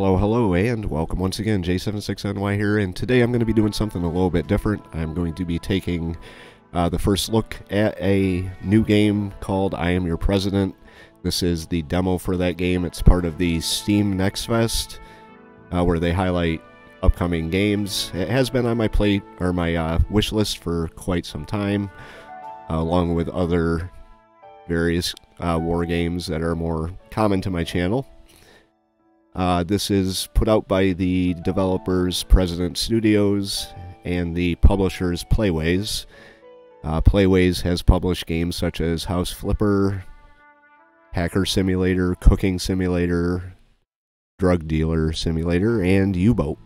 Hello, and welcome once again. J76NY here, and today I'm going to be doing something a little bit different. I'm going to be taking the first look at a new game called I Am Your President. This is the demo for that game. It's part of the Steam Next Fest, where they highlight upcoming games. It has been on my wish list for quite some time, along with other various war games that are more common to my channel. This is put out by the developers President Studios and the publishers PlayWay. PlayWay has published games such as House Flipper, Hacker Simulator, Cooking Simulator, Drug Dealer Simulator, and U-Boat.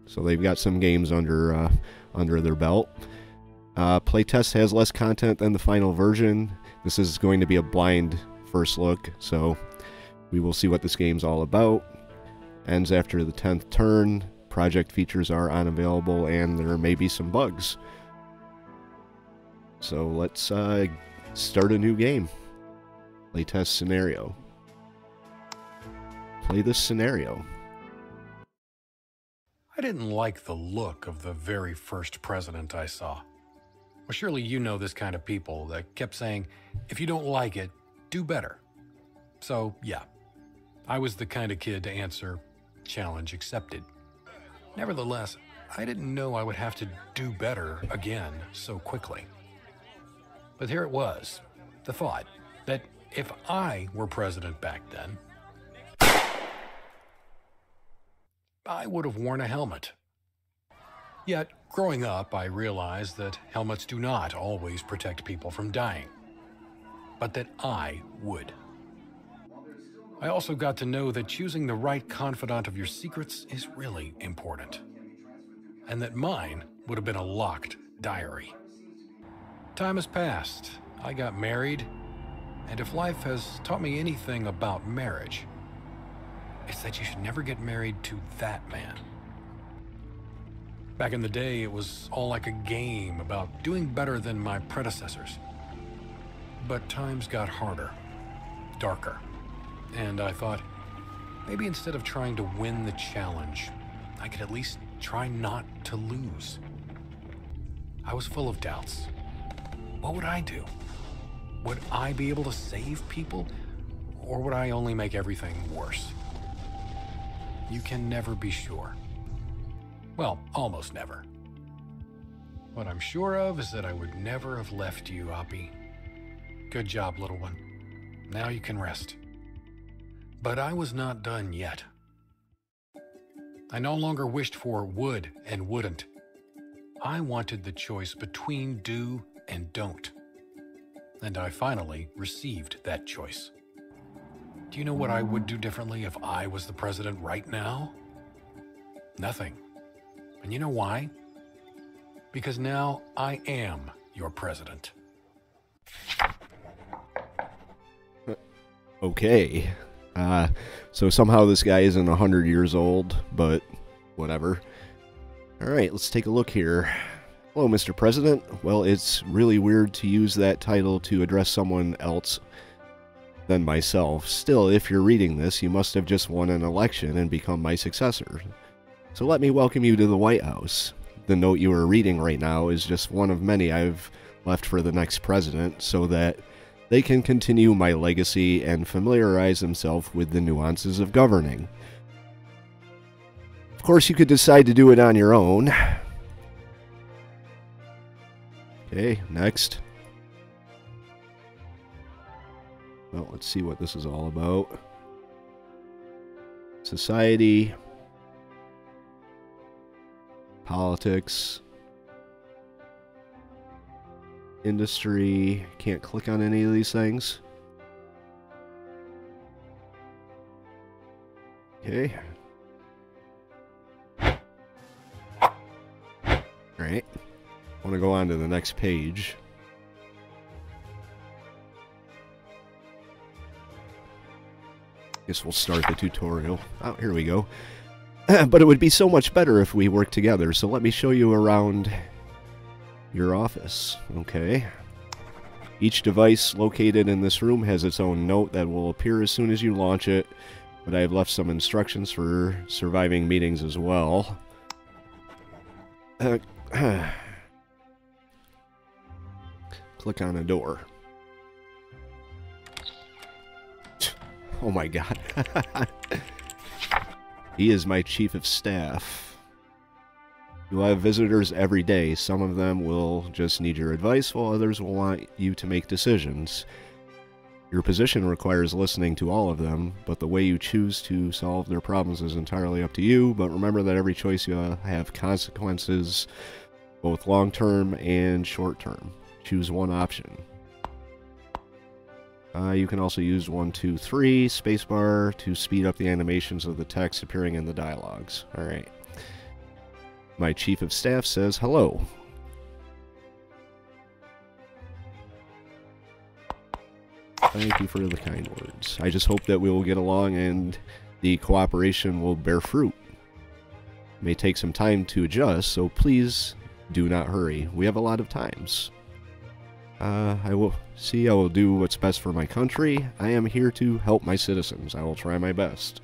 So they've got some games under their belt. Playtest has less content than the final version. This is going to be a blind first look, so we will see what this game's all about. Ends after the 10th turn. Project features are unavailable, and there may be some bugs. So let's start a new game. Playtest scenario. Play this scenario. I didn't like the look of the very first president I saw. Well, surely you know this kind of people that kept saying, if you don't like it, do better. So, yeah, I was the kind of kid to answer, challenge accepted. Nevertheless, I didn't know I would have to do better again so quickly. But here it was, the thought that if I were president back then, I would have worn a helmet. Yet, growing up, I realized that helmets do not always protect people from dying, but that I would. I also got to know that choosing the right confidant of your secrets is really important, and that mine would have been a locked diary. Time has passed, I got married, and if life has taught me anything about marriage, it's that you should never get married to that man. Back in the day, it was all like a game about doing better than my predecessors. But times got harder, darker. And I thought, maybe instead of trying to win the challenge, I could at least try not to lose. I was full of doubts. What would I do? Would I be able to save people? Or would I only make everything worse? You can never be sure. Well, almost never. What I'm sure of is that I would never have left you, Oppie. Good job, little one. Now you can rest. But I was not done yet. I no longer wished for would and wouldn't. I wanted the choice between do and don't. And I finally received that choice. Do you know what I would do differently if I was the president right now? Nothing. And you know why? Because now I am your president. Okay. So somehow this guy isn't 100 years old, but whatever. Alright, let's take a look here. Hello, Mr. President. Well, it's really weird to use that title to address someone else than myself. Still, if you're reading this, you must have just won an election and become my successor. So let me welcome you to the White House. The note you are reading right now is just one of many I've left for the next president, so that they can continue my legacy and familiarize themselves with the nuances of governing. Of course, you could decide to do it on your own. Okay, next. Well, let's see what this is all about. Society. Politics. Industry. Can't click on any of these things. Okay. Alright. I want to go on to the next page. Guess we'll start the tutorial. Oh, here we go. But it would be so much better if we worked together, so let me show you around your office. Okay. Each device located in this room has its own note that will appear as soon as you launch it. but I've left some instructions for surviving meetings as well. Click on a door. Oh my god. He is my chief of staff. You'll have visitors every day. Some of them will just need your advice, while others will want you to make decisions. Your position requires listening to all of them, but the way you choose to solve their problems is entirely up to you. But remember that every choice you have consequences, both long-term and short-term. Choose one option. You can also use 1, 2, 3 spacebar to speed up the animations of the text appearing in the dialogues. Alright. My chief of staff says hello. Thank you for the kind words. I just hope that we will get along and the cooperation will bear fruit. It may take some time to adjust, so please do not hurry. We have a lot of times. I will do what's best for my country. I am here to help my citizens. I will try my best.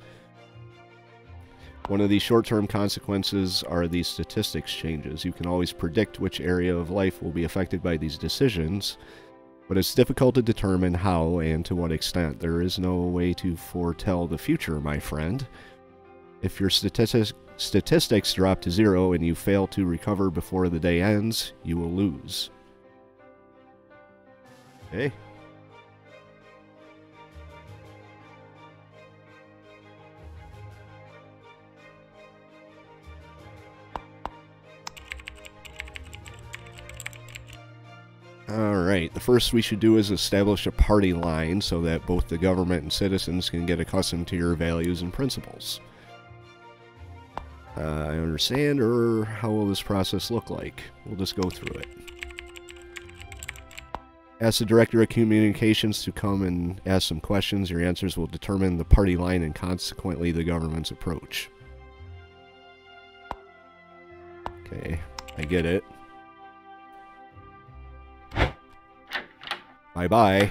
One of the short-term consequences are these statistics changes. You can always predict which area of life will be affected by these decisions, but it's difficult to determine how and to what extent. There is no way to foretell the future, my friend. If your statistics drop to 0 and you fail to recover before the day ends, you will lose. Okay. Alright, the first we should do is establish a party line so that both the government and citizens can get accustomed to your values and principles. I understand, or how will this process look like? We'll just go through it. Ask the Director of Communications to come and ask some questions. Your answers will determine the party line and consequently the government's approach. Okay, I get it. Bye-bye.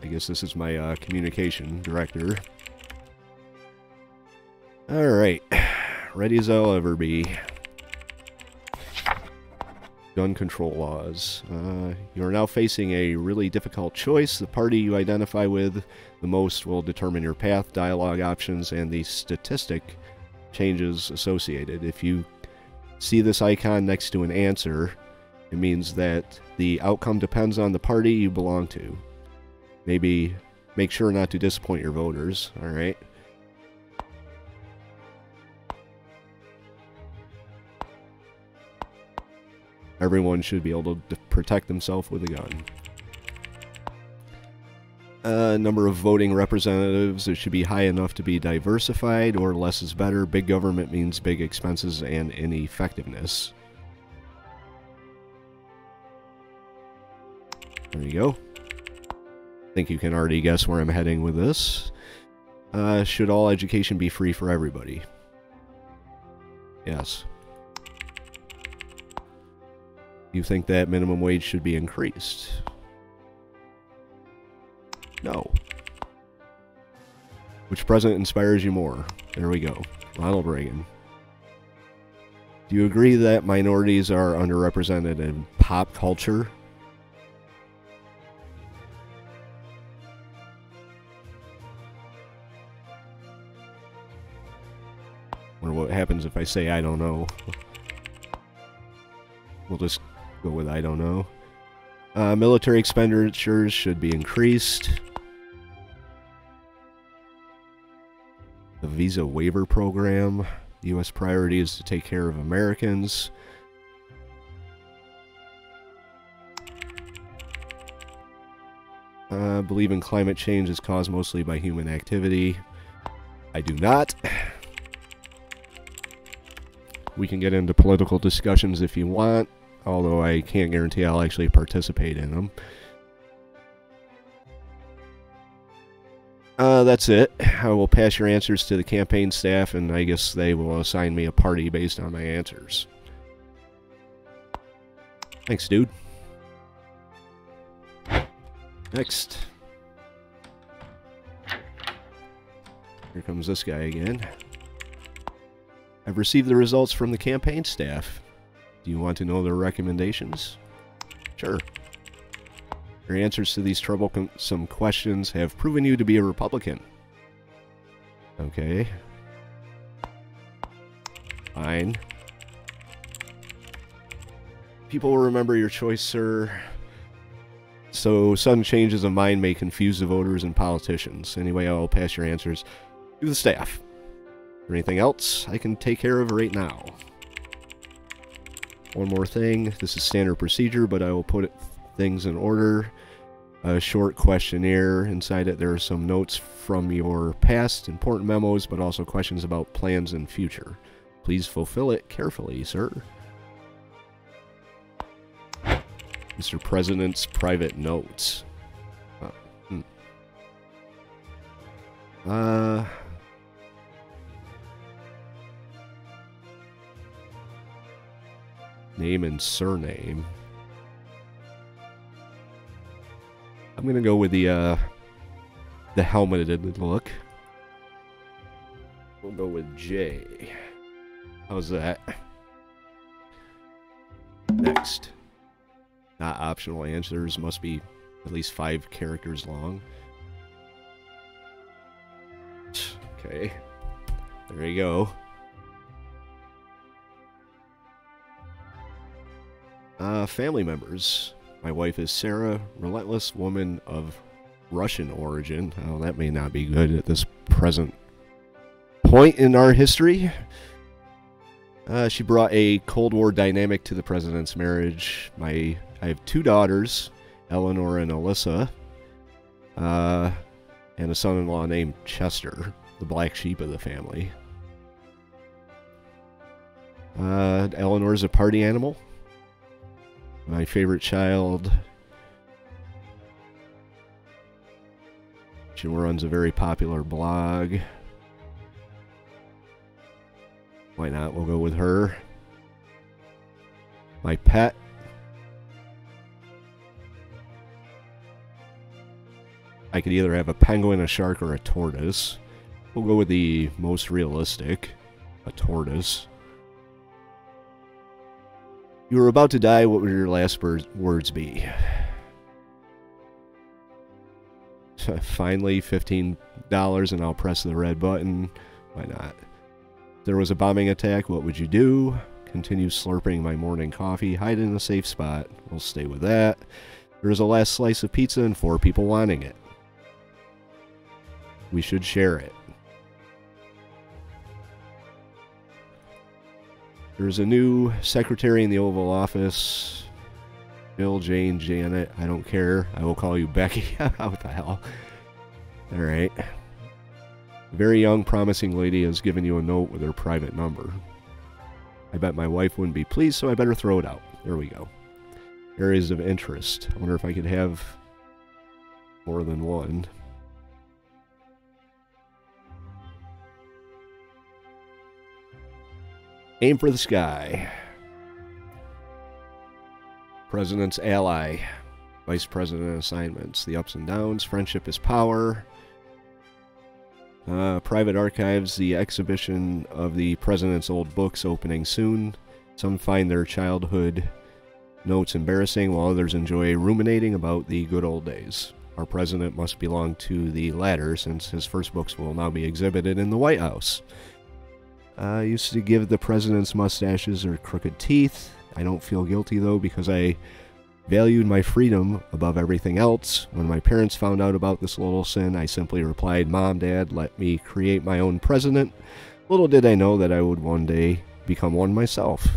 I guess this is my communication director. Alright. Ready as I'll ever be. Gun control laws. You are now facing a really difficult choice. The party you identify with the most will determine your path, dialogue options, and the statistic changes associated. If you see this icon next to an answer, it means that the outcome depends on the party you belong to. Maybe make sure not to disappoint your voters, alright? Everyone should be able to protect themselves with a gun. Number of voting representatives, it should be high enough to be diversified, or less is better. Big government means big expenses and ineffectiveness. There you go. I think you can already guess where I'm heading with this. Should all education be free for everybody? Yes. You think that minimum wage should be increased? No. Which president inspires you more? There we go. Ronald Reagan. Do you agree that minorities are underrepresented in pop culture? Wonder what happens if I say I don't know. We'll just go with I don't know. Military expenditures should be increased. The visa waiver program. The U.S. priority is to take care of Americans. Believe in climate change is caused mostly by human activity. I do not. We can get into political discussions if you want, although I can't guarantee I'll actually participate in them. That's it. I will pass your answers to the campaign staff, and I guess they will assign me a party based on my answers. Thanks, dude. Here comes this guy again. I've received the results from the campaign staff. Do you want to know their recommendations? Sure. Your answers to these troublesome questions have proven you to be a Republican. Okay. Fine. People will remember your choice, sir. So, sudden changes of mind may confuse the voters and politicians. Anyway, I'll pass your answers to the staff. Is there anything else I can take care of right now? One more thing. This is standard procedure, but I will put things in order. A short questionnaire. Inside it, there are some notes from your past, important memos, but also questions about plans and future. Please fulfill it carefully, sir. Mr. President's private notes. Name and surname. I'm gonna go with the helmeted look. We'll go with J. How's that? Next. Not optional answers. Must be at least 5 characters long. Okay. There you go. Family members. My wife is Sarah, relentless woman of Russian origin. Oh, that may not be good at this present point in our history. She brought a Cold War dynamic to the president's marriage. I have 2 daughters, Eleanor and Alyssa, and a son-in-law named Chester, the black sheep of the family. Eleanor's a party animal. My favorite child. She runs a very popular blog. Why not? We'll go with her. My pet. I could either have a penguin, a shark, or a tortoise. We'll go with the most realistic. A tortoise. You were about to die, what would your last words be? Finally, $15 and I'll press the red button. Why not? If there was a bombing attack, what would you do? Continue slurping my morning coffee. Hide in a safe spot. We'll stay with that. There's a last slice of pizza and 4 people wanting it. We should share it. There's a new secretary in the Oval Office. Bill, Jane, Janet, I don't care. I will call you Becky. What the hell? Alright. A very young, promising lady has given you a note with her private number. I bet my wife wouldn't be pleased, so I better throw it out. There we go. Areas of interest. I wonder if I could have more than one. Aim for the sky. President's ally. Vice President assignments. The ups and downs. Friendship is power. Private archives. The exhibition of the President's old books opening soon. Some find their childhood notes embarrassing, while others enjoy ruminating about the good old days. Our President must belong to the latter, since his first books will now be exhibited in the White House. I used to give the president's mustaches or crooked teeth. I don't feel guilty, though, because I valued my freedom above everything else. When my parents found out about this little sin, I simply replied, "Mom, Dad, let me create my own president." Little did I know that I would one day become one myself.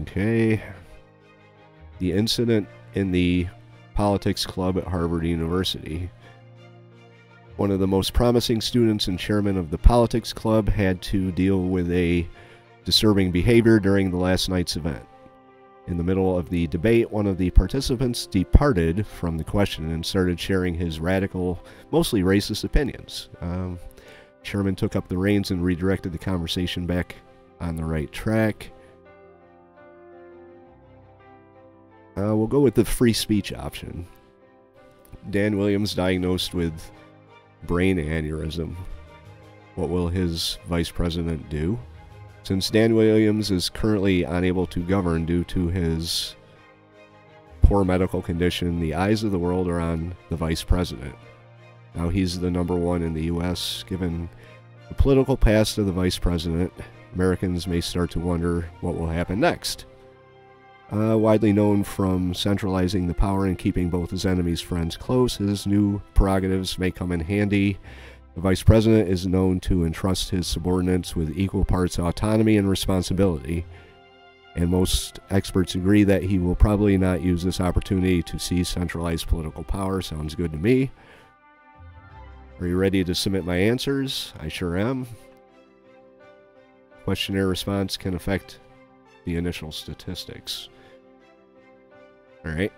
Okay. The incident in the politics club at Harvard University. One of the most promising students and chairman of the politics club had to deal with a disturbing behavior during the last night's event. In the middle of the debate, one of the participants departed from the question and started sharing his radical, mostly racist opinions. Chairman took up the reins and redirected the conversation back on the right track. We'll go with the free speech option. Dan Williams diagnosed with brain aneurysm. What will his vice president do? Since Dan Williams is currently unable to govern due to his poor medical condition, the eyes of the world are on the vice president. Now he's the number one in the U.S. Given the political past of the vice president, Americans may start to wonder what will happen next. Widely known from centralizing the power and keeping both his enemies' friends close, his new prerogatives may come in handy. The vice president is known to entrust his subordinates with equal parts autonomy and responsibility, and most experts agree that he will probably not use this opportunity to seize centralized political power. Sounds good to me. Are you ready to submit my answers? I sure am. Questionnaire response can affect the initial statistics. Alright.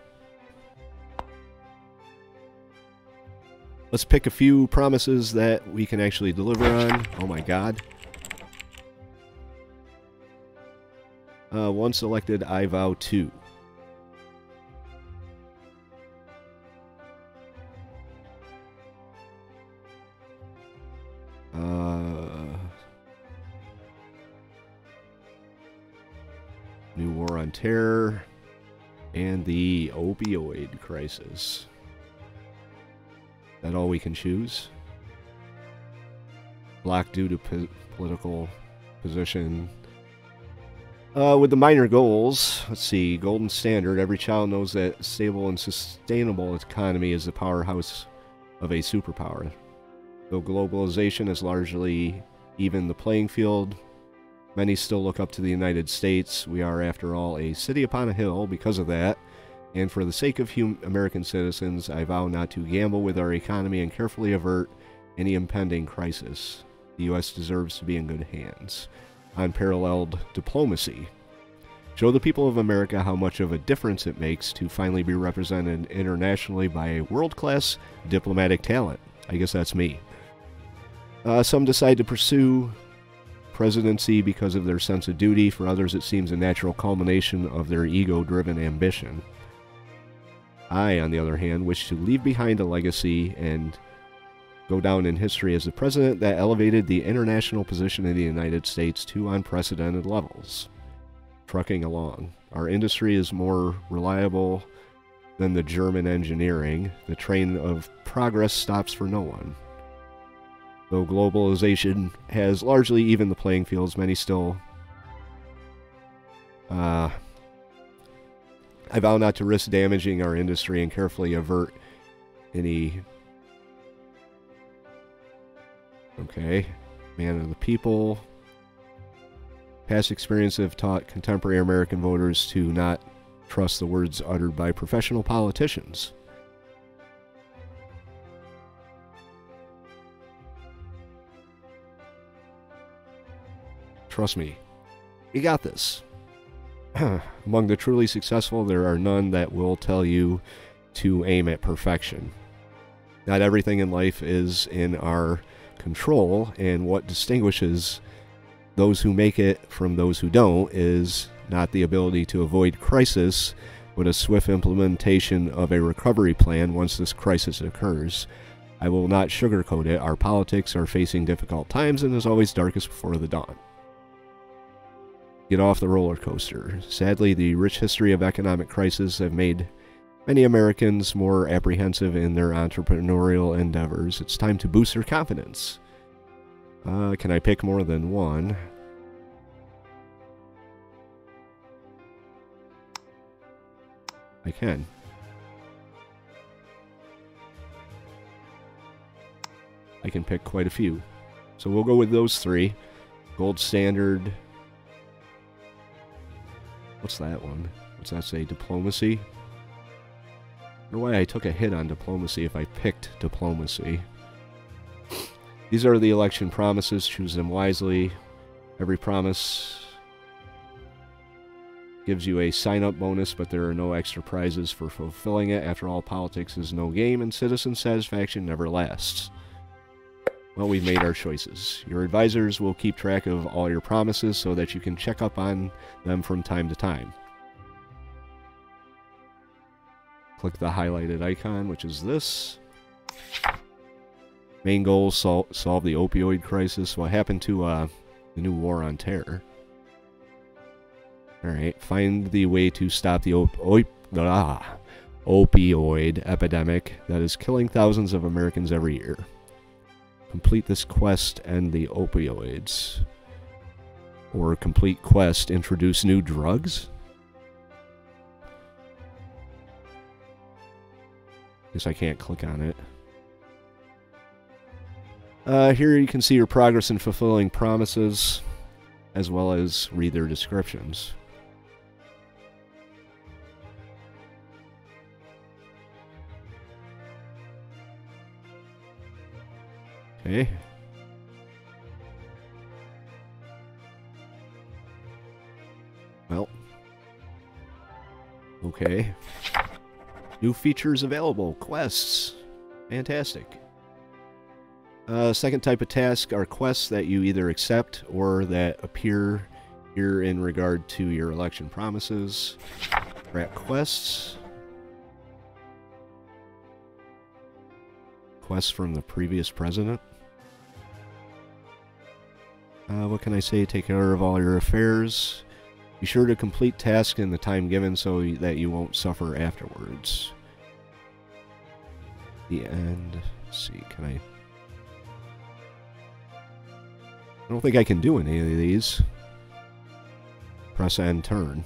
Let's pick a few promises that we can actually deliver on. Oh my god. Once elected, I vow to. New war on terror and the opioid crisis. That all we can choose? Block due to political position. With the minor goals, let's see, golden standard. Every child knows that stable and sustainable economy is the powerhouse of a superpower. Though globalization has largely evened the playing field, many still look up to the United States. We are, after all, a city upon a hill because of that. And for the sake of American citizens, I vow not to gamble with our economy and carefully avert any impending crisis. The U.S. deserves to be in good hands. Unparalleled diplomacy. Show the people of America how much of a difference it makes to finally be represented internationally by a world-class diplomatic talent. I guess that's me. Some decide to pursue presidency because of their sense of duty. For others, it seems a natural culmination of their ego-driven ambition. I, on the other hand, wish to leave behind a legacy and go down in history as the president that elevated the international position of the United States to unprecedented levels. Trucking along. Our industry is more reliable than the German engineering. The train of progress stops for no one. Though globalization has largely evened the playing fields, many still... I vow not to risk damaging our industry and carefully avert any... Okay. Man of the people. Past experience have taught contemporary American voters to not trust the words uttered by professional politicians. Trust me. You got this. Among the truly successful, there are none that will tell you to aim at perfection. Not everything in life is in our control, and what distinguishes those who make it from those who don't is not the ability to avoid crisis, but a swift implementation of a recovery plan once this crisis occurs. I will not sugarcoat it. Our politics are facing difficult times and is always darkest before the dawn. Get off the roller coaster. Sadly, the rich history of economic crisis have made many Americans more apprehensive in their entrepreneurial endeavors. It's time to boost their confidence. Can I pick more than one? I can. I can pick quite a few. So we'll go with those three. Gold standard. What's that one? What's that say? Diplomacy? I don't know why I took a hit on diplomacy if I picked diplomacy. These are the election promises. Choose them wisely. Every promise gives you a sign-up bonus, but there are no extra prizes for fulfilling it. After all, politics is no game, and citizen satisfaction never lasts. Well, we've made our choices. Your advisors will keep track of all your promises so that you can check up on them from time to time. Click the highlighted icon, which is this. Main goal, solve the opioid crisis. What happened to the new war on terror? Alright, find the way to stop the opioid epidemic that is killing thousands of Americans every year. Complete this quest, end the opioids. Or complete quest, introduce new drugs? Guess I can't click on it. Here you can see your progress in fulfilling promises, as well as read their descriptions. Okay. Well. Okay. New features available. Quests. Fantastic. Second type of task are quests that you either accept or that appear here in regard to your election promises. Track quests. Quests from the previous president. What can I say? Take care of all your affairs. Be sure to complete tasks in the time given so that you won't suffer afterwards. The end. Let's see, can I don't think I can do any of these. Press and turn.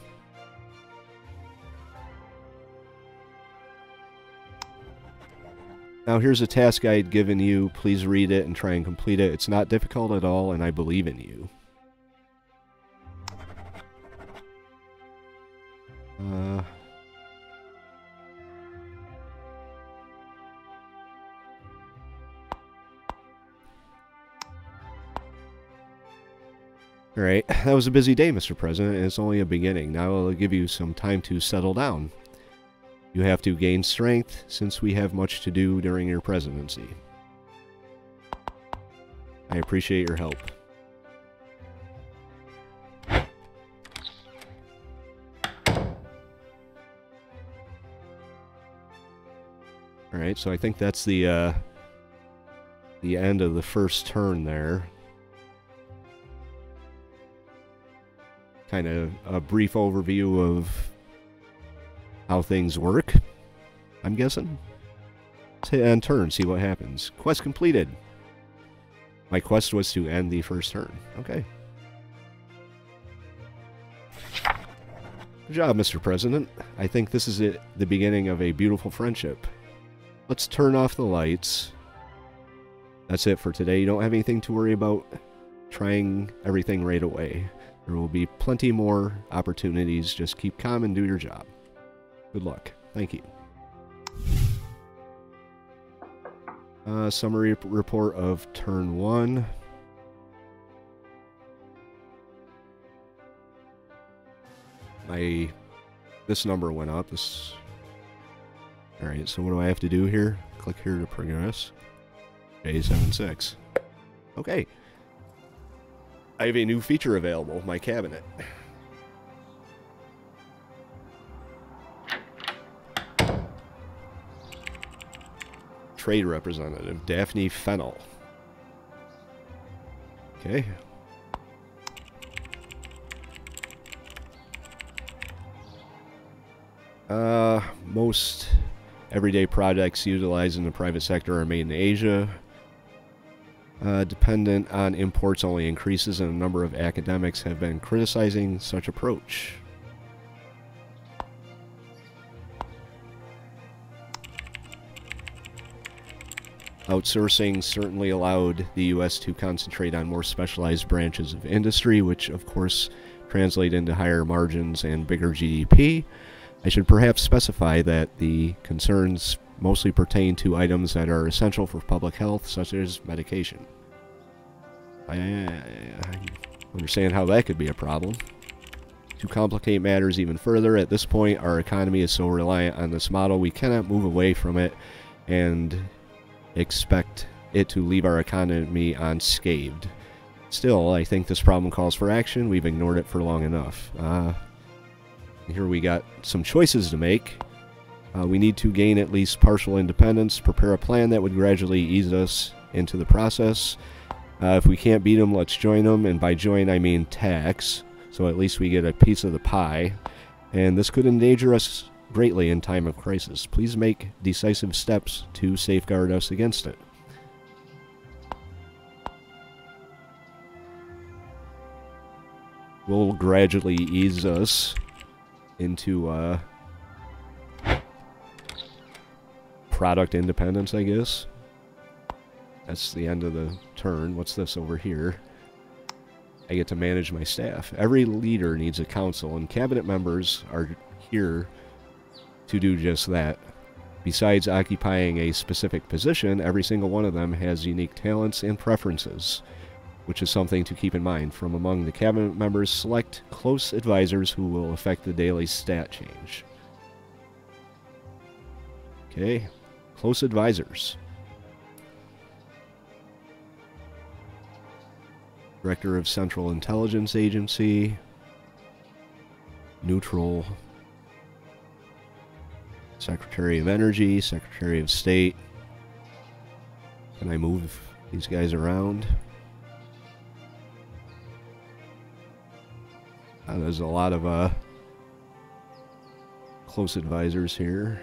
Now here's a task I had given you. Please read it and try and complete it. It's not difficult at all, and I believe in you. Alright, that was a busy day, Mr. President, and it's only a beginning. Now I'll give you some time to settle down. You have to gain strength, since we have much to do during your presidency. I appreciate your help. Alright, so I think that's the end of the first turn there. Kind of a brief overview of how things work, I'm guessing. Let's hit end turn, see what happens. Quest completed. My quest was to end the first turn. Okay. Good job, Mr. President. I think this is the beginning of a beautiful friendship. Let's turn off the lights. That's it for today. You don't have anything to worry about trying everything right away. There will be plenty more opportunities. Just keep calm and do your job. Good luck. Thank you. Summary report of turn 1. This number went up. Alright, so what do I have to do here? Click here to progress. J76. Okay. I have a new feature available, my cabinet. Trade representative, Daphne Fennel. Okay. Most everyday projects utilized in the private sector are made in Asia. Dependent on imports only increases, and a number of academics have been criticizing such approach. Outsourcing certainly allowed the U.S. to concentrate on more specialized branches of industry, which of course translate into higher margins and bigger GDP. I should perhaps specify that the concerns mostly pertain to items that are essential for public health, such as medication. I understand how that could be a problem. To complicate matters even further, at this point our economy is so reliant on this model we cannot move away from it and expect it to leave our economy unscathed. Still, I think this problem calls for action. We've ignored it for long enough. Here we got some choices to make. We need to gain at least partial independence, prepare a plan that would gradually ease us into the process. If we can't beat them, let's join them, and by join I mean tax, so at least we get a piece of the pie. And this could endanger us greatly in time of crisis. Please make decisive steps to safeguard us against it. Will gradually ease us into product independence, I guess. That's the end of the turn. What's this over here? I get to manage my staff. Every leader needs a council, and cabinet members are here to do just that. Besides occupying a specific position, every single one of them has unique talents and preferences, which is something to keep in mind. From among the cabinet members, select close advisors who will affect the daily stat change. Okay, close advisors. Director of Central Intelligence Agency. Neutral. Secretary of Energy, Secretary of State. Can I move these guys around? There's a lot of close advisors here.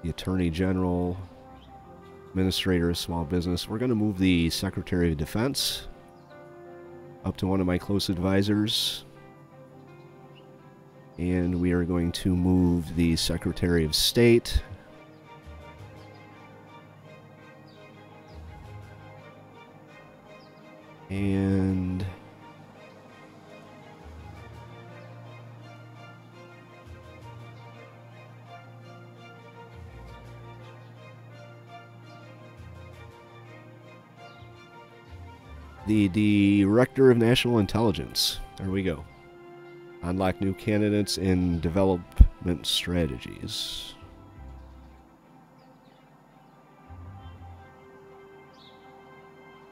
The Attorney General, Administrator of Small Business. We're going to move the Secretary of Defense up to one of my close advisors. And we are going to move the Secretary of State. And the Director of National Intelligence. There we go. Unlock new candidates in development strategies.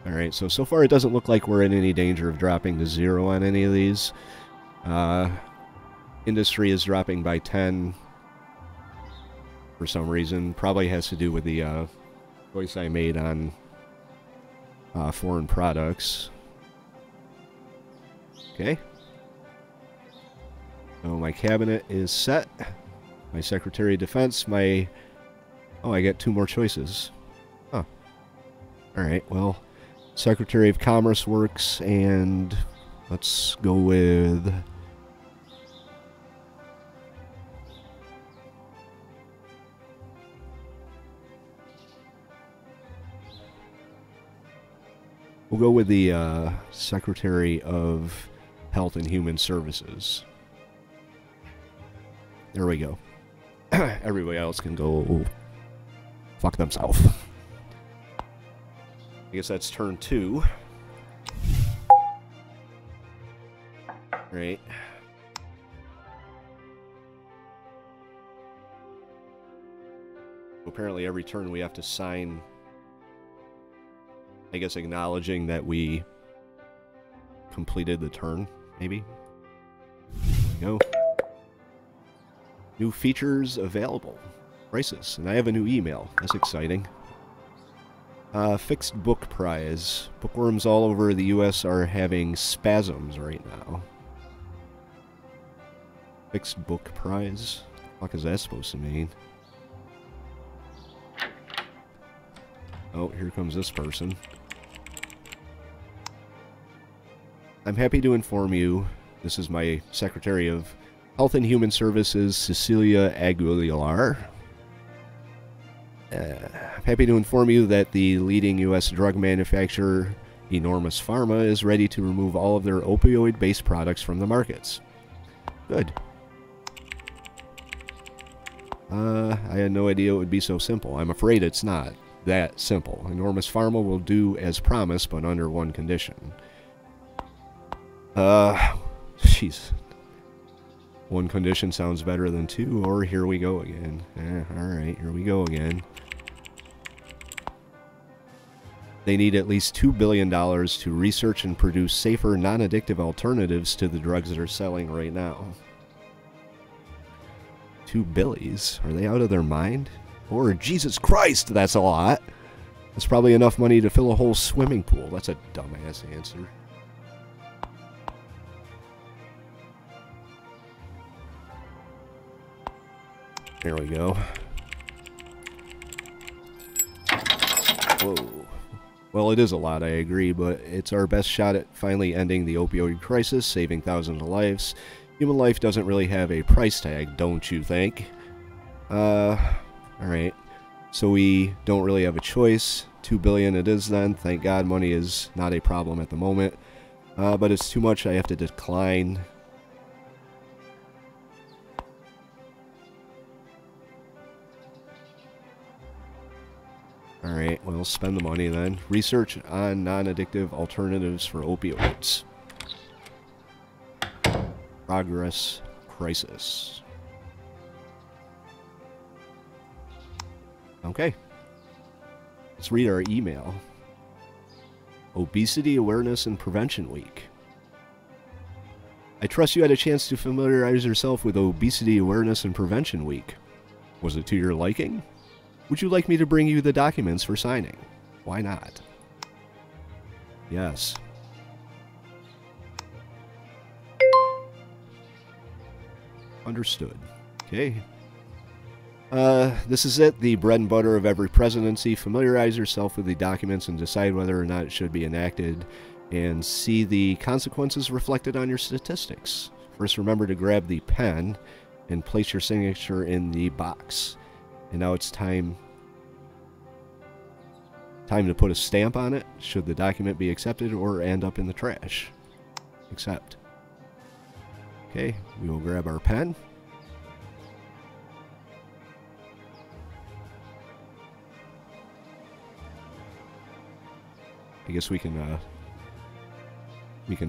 Alright, so far it doesn't look like we're in any danger of dropping to 0 on any of these. Industry is dropping by 10 for some reason. Probably has to do with the choice I made on foreign products. Okay. So my cabinet is set. My Secretary of Defense, my... Oh, I get 2 more choices. Huh. Alright, well... Secretary of Commerce works, and let's go with... We'll go with the Secretary of Health and Human Services. There we go. Everybody else can go fuck themselves. I guess that's turn 2. Right. Apparently every turn we have to sign, I guess, acknowledging that we completed the turn, maybe. Go. New features available. Prices. And I have a new email. That's exciting. Fixed book prize. Bookworms all over the U.S. are having spasms right now. Fixed book prize? What the fuck is that supposed to mean? Oh, here comes this person. I'm happy to inform you, this is my Secretary of Health and Human Services, Cecilia Aguilar. I'm happy to inform you that the leading U.S. drug manufacturer, Enormous Pharma, is ready to remove all of their opioid-based products from the markets. Good. I had no idea it would be so simple. I'm afraid it's not that simple. Enormous Pharma will do as promised, but under one condition. Jeez. One condition sounds better than 2, or here we go again. Alright, here we go again. They need at least $2 billion to research and produce safer, non-addictive alternatives to the drugs that are selling right now. 2 billies? Are they out of their mind? Or, Jesus Christ, that's a lot! That's probably enough money to fill a whole swimming pool. That's a dumbass answer. There we go. Whoa. Well, it is a lot, I agree, but it's our best shot at finally ending the opioid crisis, saving thousands of lives. Human life doesn't really have a price tag, don't you think? Alright. So we don't really have a choice. $2 billion it is then. Thank God money is not a problem at the moment. But it's too much, I have to decline. Alright, well, spend the money then. Research on non-addictive alternatives for opioids. Progress crisis. Okay. Let's read our email. Obesity Awareness and Prevention Week. I trust you had a chance to familiarize yourself with Obesity Awareness and Prevention Week. Was it to your liking? Would you like me to bring you the documents for signing? Why not? Yes. Understood. Okay. This is it, the bread and butter of every presidency. Familiarize yourself with the documents and decide whether or not it should be enacted, and see the consequences reflected on your statistics. First, remember to grab the pen and place your signature in the box. And now it's time to put a stamp on it, should the document be accepted or end up in the trash. Accept. Okay, we will grab our pen. I guess we can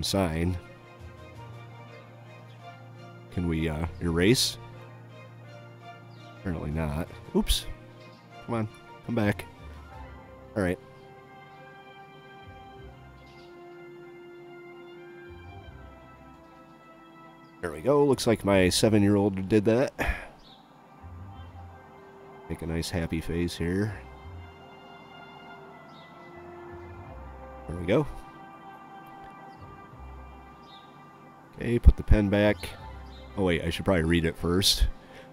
sign. Can we erase? Apparently not. Oops. Come on, come back. Alright. There we go. Looks like my 7-year-old did that. Make a nice happy face here. There we go. Okay, put the pen back. Oh wait, I should probably read it first.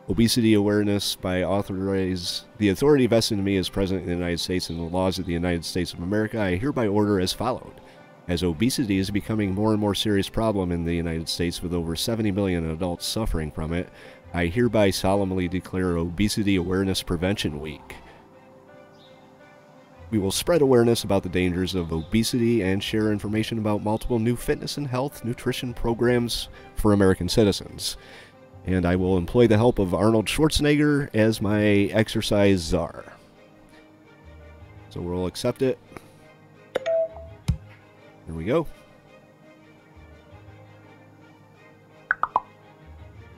Obesity awareness by the authority vested in me as President of the United States and the laws of the United States of America, I hereby order as followed. As obesity is becoming more and more serious problem in the United States with over 70 million adults suffering from it, I hereby solemnly declare Obesity Awareness Prevention Week. We will spread awareness about the dangers of obesity and share information about multiple new fitness and health nutrition programs for American citizens. And I will employ the help of Arnold Schwarzenegger as my exercise czar. So we'll accept it. There we go.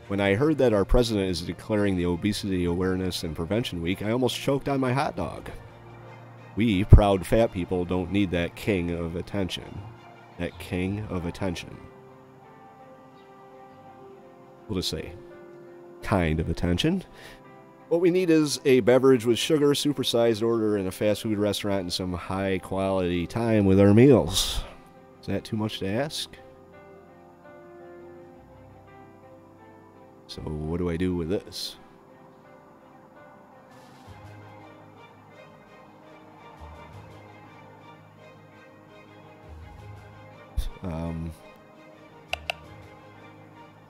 When I heard that our president is declaring the Obesity Awareness and Prevention Week, I almost choked on my hot dog. We, proud fat people, don't need that king of attention. That king of attention. We'll just say, kind of attention. What we need is a beverage with sugar, supersized order in a fast food restaurant, and some high quality time with our meals. Is that too much to ask? So what do I do with this?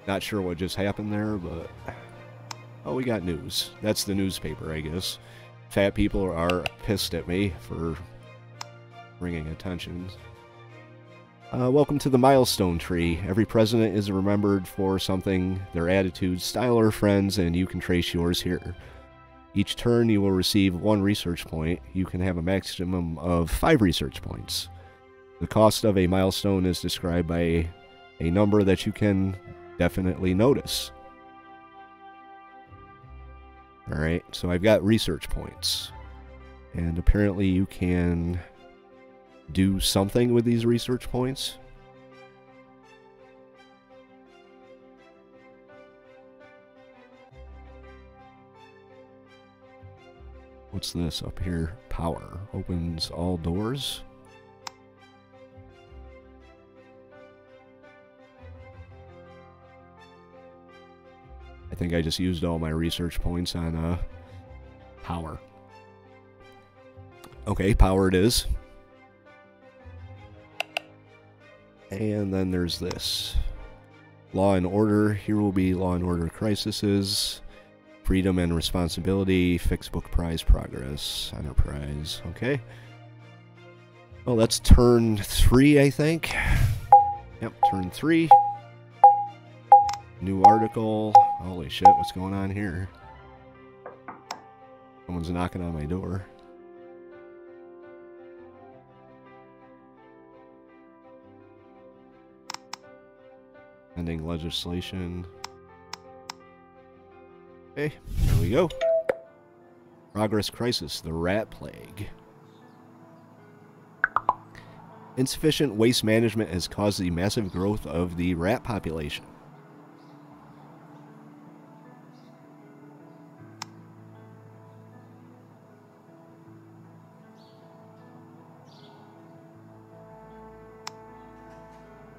Not sure what just happened there, but... Oh, we got news. That's the newspaper, I guess. Fat people are pissed at me for bringing attention. Welcome to the milestone tree. Every president is remembered for something, their attitude, style, or friends, and you can trace yours here. Each turn you will receive 1 research point. You can have a maximum of 5 research points. The cost of a milestone is described by a number that you can definitely notice. Alright, so I've got research points. And apparently you can do something with these research points. What's this up here? Power. Opens all doors. I think I just used all my research points on power. Okay, power it is. And then there's this. Law and order. Here will be law and order crises. Freedom and responsibility. Fixed book prize progress. Enterprise. Okay. Well, that's turn 3, I think. Yep, turn 3. New article. Holy shit, what's going on here? Someone's knocking on my door. Pending legislation. Okay, there we go. Progress crisis, the rat plague. Insufficient waste management has caused the massive growth of the rat population.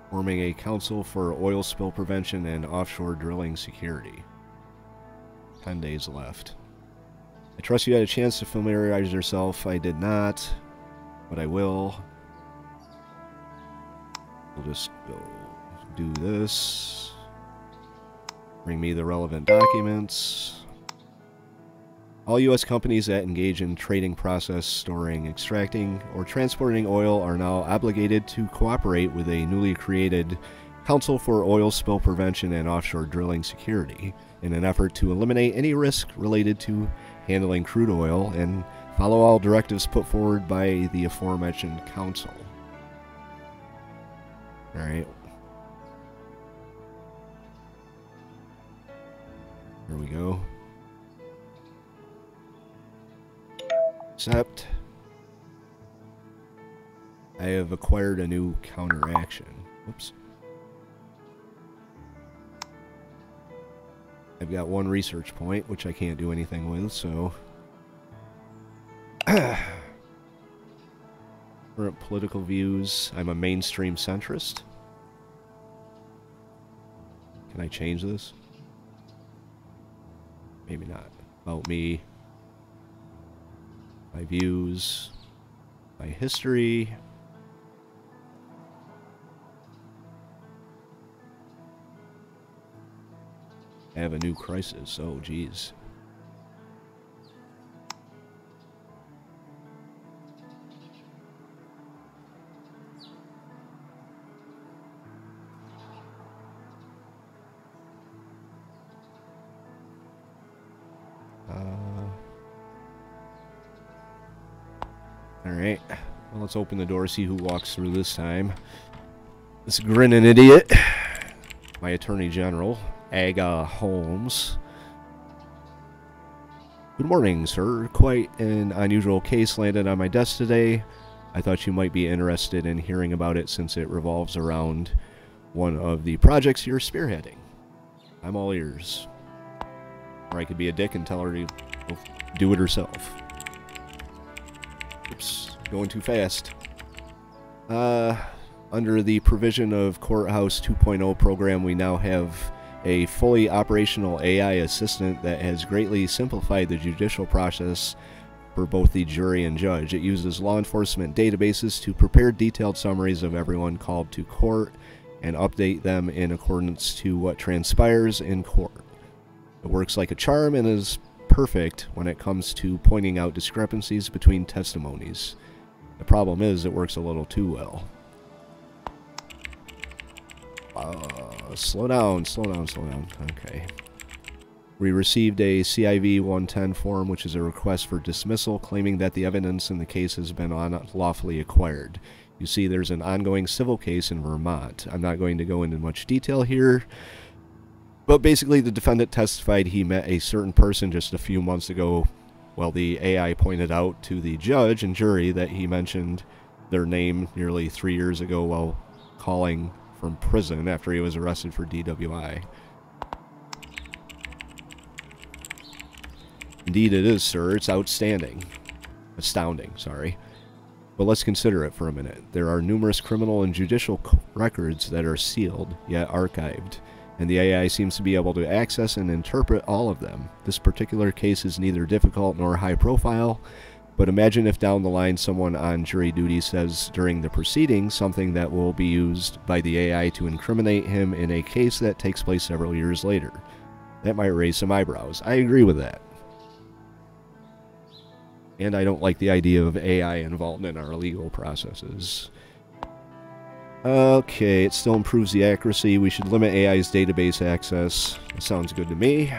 Forming a council for oil spill prevention and offshore drilling security. 10 days left. I trust you had a chance to familiarize yourself. I did not, but I will. We'll just go do this. Bring me the relevant documents. All U.S. companies that engage in trading, process, storing, extracting, or transporting oil are now obligated to cooperate with a newly created Council for Oil Spill Prevention and Offshore Drilling Security in an effort to eliminate any risk related to handling crude oil and follow all directives put forward by the aforementioned council. Alright. Here we go. Accept. I have acquired a new counteraction. Whoops. I've got 1 research point, which I can't do anything with, so... Current political views. I'm a mainstream centrist. Can I change this? Maybe not. About me. My views. My history. I have a new crisis. Oh, geez. Alright. Well, let's open the door, see who walks through this time. This grinning idiot. My Attorney General, Aga Holmes. Good morning, sir. Quite an unusual case landed on my desk today. I thought you might be interested in hearing about it since it revolves around one of the projects you're spearheading. I'm all ears. Or I could be a dick and tell her to do it herself. Oops, going too fast. Under the provision of Courthouse 2.0 program, we now have a fully operational AI assistant that has greatly simplified the judicial process for both the jury and judge. It uses law enforcement databases to prepare detailed summaries of everyone called to court and update them in accordance to what transpires in court. It works like a charm and is perfect when it comes to pointing out discrepancies between testimonies. The problem is it works a little too well. Slow down. Okay. We received a CIV 110 form, which is a request for dismissal, claiming that the evidence in the case has been unlawfully acquired. You see, there's an ongoing civil case in Vermont. I'm not going to go into much detail here, but basically the defendant testified he met a certain person just a few months ago. Well, the AI pointed out to the judge and jury that he mentioned their name nearly 3 years ago while calling from prison after he was arrested for DWI. Indeed it is, sir. It's outstanding. Astounding, sorry. But let's consider it for a minute. There are numerous criminal and judicial records that are sealed, yet archived, and the AI seems to be able to access and interpret all of them. This particular case is neither difficult nor high profile, but imagine if down the line someone on jury duty says during the proceedings something that will be used by the AI to incriminate him in a case that takes place several years later. That might raise some eyebrows. I agree with that. And I don't like the idea of AI involved in our legal processes. Okay, it still improves the accuracy. We should limit AI's database access. That sounds good to me.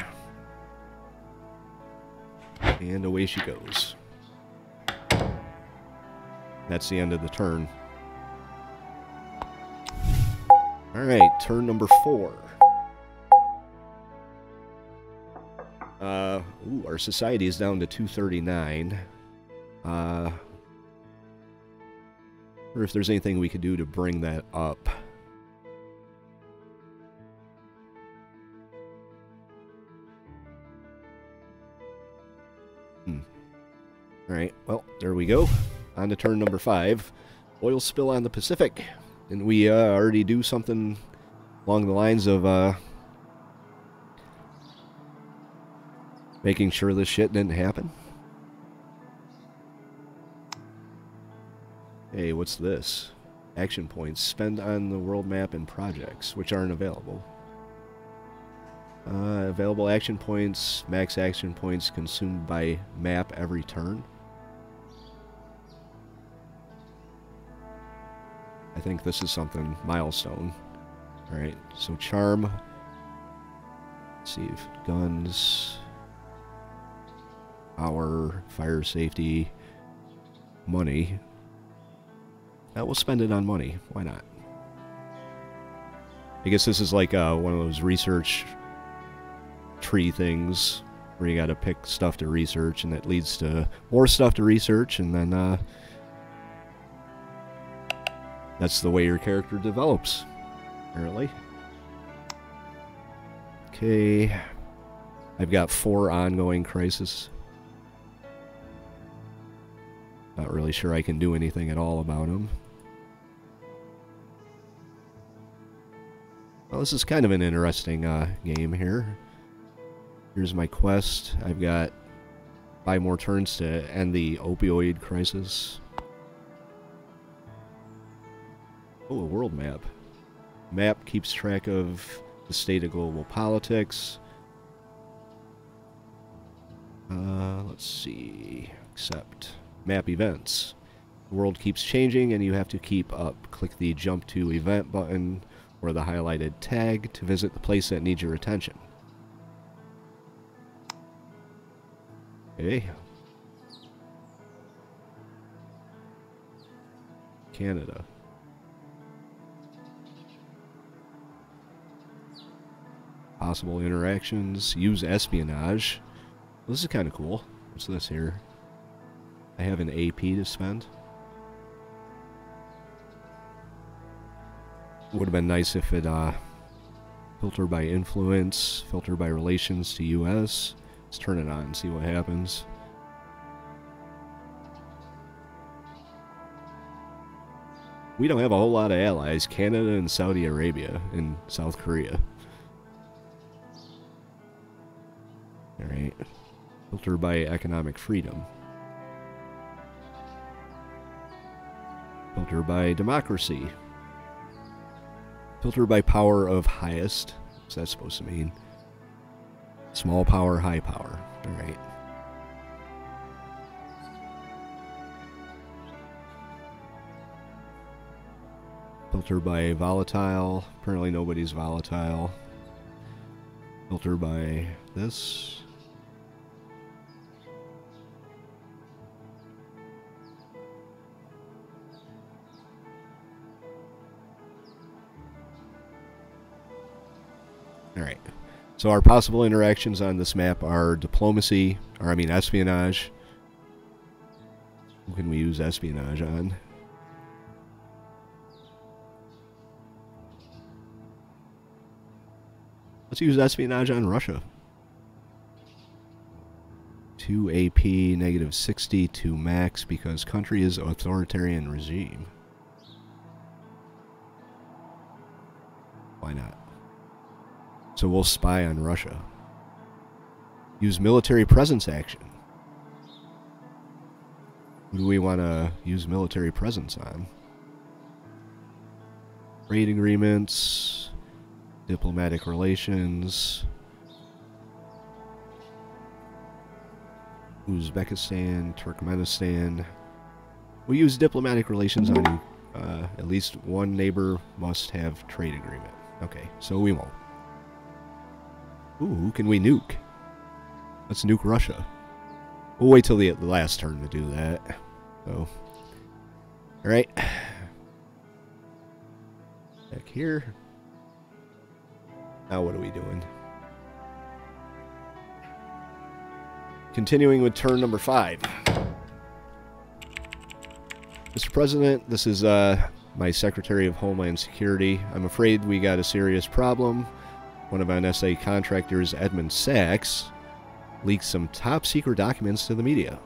And away she goes. That's the end of the turn. Alright, turn number 4. Ooh, our society is down to 239. Or if there's anything we could do to bring that up. Alright, well, there we go. On to turn number 5. Oil spill on the Pacific. Didn't we already do something along the lines of making sure this shit didn't happen? Hey, what's this? Action points. Spend on the world map and projects, which aren't available. Available action points. Max action points consumed by map every turn. I think this is something milestone. Alright, so charm. Let's see if guns, power, fire safety, money. We'll spend it on money. Why not? I guess this is like one of those research tree things where you gotta pick stuff to research and that leads to more stuff to research, and then that's the way your character develops, apparently. Okay. I've got 4 ongoing crises. Not really sure I can do anything at all about them. Well, this is kind of an interesting game here. Here's my quest. I've got 5 more turns to end the opioid crisis. Oh, a world map. Map keeps track of the state of global politics. Let's see. Accept. Map events. The world keeps changing and you have to keep up. Click the jump to event button or the highlighted tag to visit the place that needs your attention. Okay. Canada. Possible interactions. Use espionage. Well, this is kind of cool. What's this here? I have an AP to spend. Would have been nice if it filter by influence, filter by relations to US. Let's turn it on and see what happens. We don't have a whole lot of allies. Canada and Saudi Arabia and South Korea. Alright. Filter by economic freedom. Filter by democracy. Filter by power of highest. What's that supposed to mean? Small power, high power. Alright. Filter by volatile. Apparently nobody's volatile. Filter by this. Alright, so our possible interactions on this map are diplomacy, espionage. Who can we use espionage on? Let's use espionage on Russia. 2 AP, negative 60 to max because country is authoritarian regime. Why not? So we'll spy on Russia. Use military presence action. Who do we want to use military presence on? Trade agreements, diplomatic relations, Uzbekistan, Turkmenistan. We use diplomatic relations on at least one neighbor must have trade agreement. Okay, so we won't. Ooh, who can we nuke? Let's nuke Russia. We'll wait till the last turn to do that. So, alright. Back here. Now what are we doing? Continuing with turn number 5. Mr. President, this is my Secretary of Homeland Security. I'm afraid we got a serious problem. One of our S.A. contractors, Edmund Sachs, leaked some top-secret documents to the media.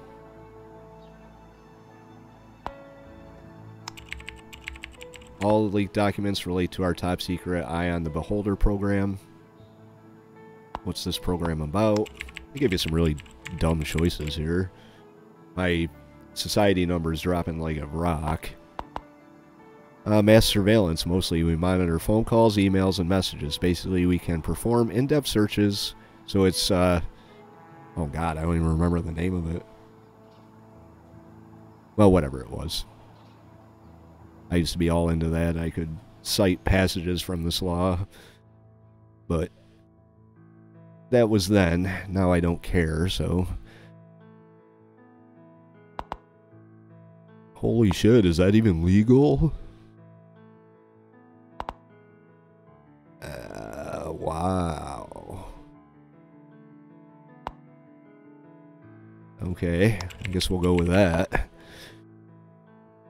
All the leaked documents relate to our top-secret Eye on the Beholder program. What's this program about? They give you some really dumb choices here. My society number is dropping like a rock. Mass surveillance, mostly. We monitor phone calls, emails, and messages. Basically, we can perform in-depth searches. So it's, oh god, I don't even remember the name of it. Well, whatever it was. I used to be all into that. I could cite passages from this law. But that was then. Now I don't care, so... Holy shit, is that even legal? Wow. Okay, I guess we'll go with that.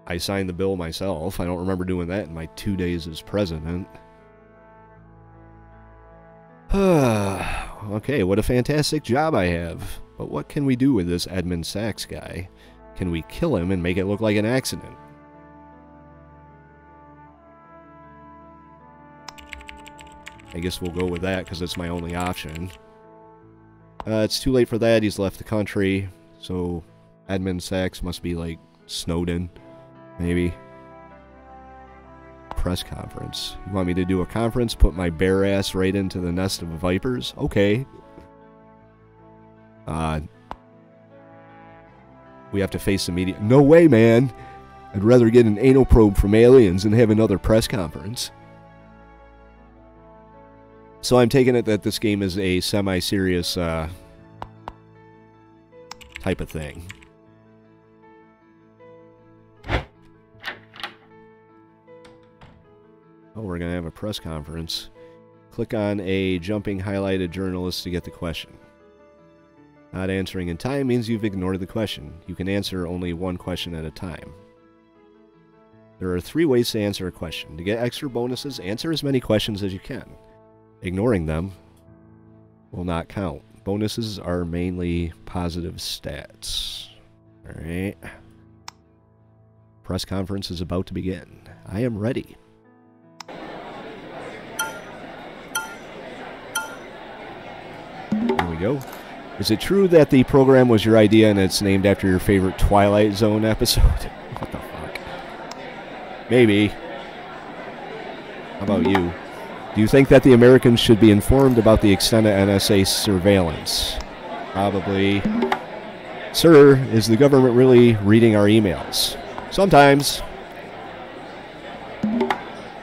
I signed the bill myself. I don't remember doing that in my 2 days as president. Okay, what a fantastic job I have. But what can we do with this Edmund Sachs guy? Can we kill him and make it look like an accident? I guess we'll go with that because it's my only option. It's too late for that. He's left the country. So Edmund Sachs must be like Snowden. Maybe. Press conference. You want me to do a conference? Put my bare ass right into the nest of vipers? Okay. We have to face the media. No way, man! I'd rather get an anal probe from aliens than have another press conference. So I'm taking it that this game is a semi-serious type of thing. Oh, we're going to have a press conference. Click on a jumping highlighted journalist to get the question. Not answering in time means you've ignored the question. You can answer only one question at a time. There are 3 ways to answer a question. To get extra bonuses, answer as many questions as you can. Ignoring them will not count. Bonuses are mainly positive stats. Alright. Press conference is about to begin. I am ready. Here we go. Is it true that the program was your idea and it's named after your favorite Twilight Zone episode? What the fuck? Maybe. How about you? Do you think that the Americans should be informed about the extent of NSA surveillance? Probably. Sir, is the government really reading our emails? Sometimes.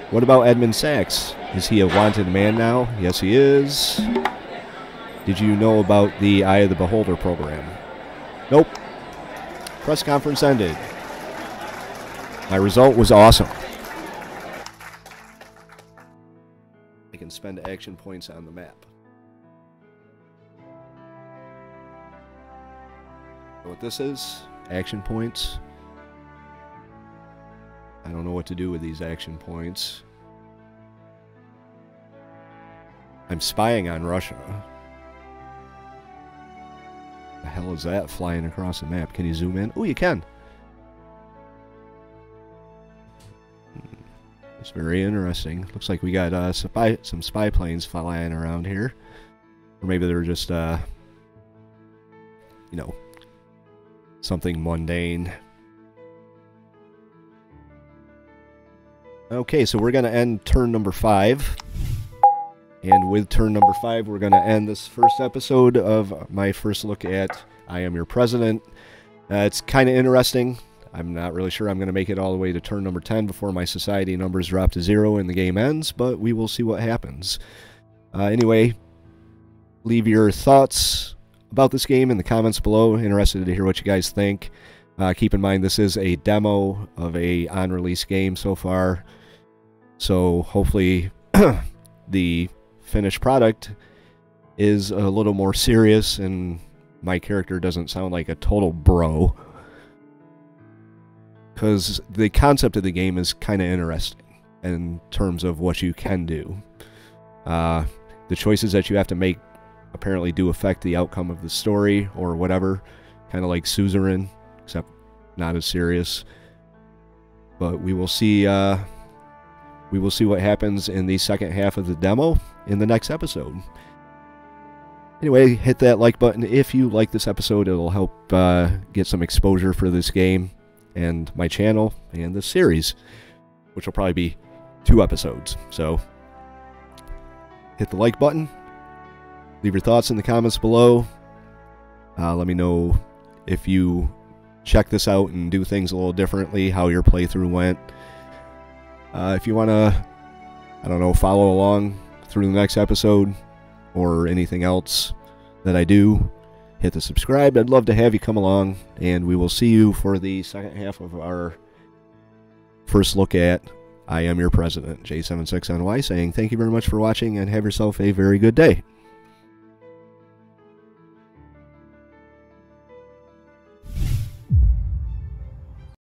What about Edmund Sachs? Is he a wanted man now? Yes, he is. Did you know about the Eye of the Beholder program? Nope. Press conference ended. My result was awesome. I can spend action points on the map. Know what this is? Action points. I don't know what to do with these action points. I'm spying on Russia. The hell is that flying across the map? Can you zoom in? Oh, you can. It's very interesting. Looks like we got some spy planes flying around here. Or maybe they're just, you know, something mundane. Okay, so we're going to end turn number 5. And with turn number 5, we're going to end this first episode of my first look at I Am Your President. It's kind of interesting. I'm not really sure I'm going to make it all the way to turn number 10 before my society numbers drop to 0 and the game ends, but we will see what happens. Anyway, leave your thoughts about this game in the comments below. Interested to hear what you guys think. Keep in mind this is a demo of a on-release game so far, so hopefully the finished product is a little more serious and my character doesn't sound like a total bro. Because the concept of the game is kind of interesting in terms of what you can do. The choices that you have to make apparently do affect the outcome of the story or whatever, kind of like Suzerain, except not as serious. But we will see. We will see what happens in the second half of the demo in the next episode. Anyway, hit that like button if you like this episode. It'll help get some exposure for this game and my channel and this series, which will probably be 2 episodes. So hit the like button, leave your thoughts in the comments below. Let me know if you check this out and do things a little differently, how your playthrough went. If you want to, I don't know, follow along through the next episode or anything else that I do, hit the subscribe. I'd love to have you come along, and we will see you for the second half of our first look at I Am Your President. J76NY saying thank you very much for watching, and have yourself a very good day.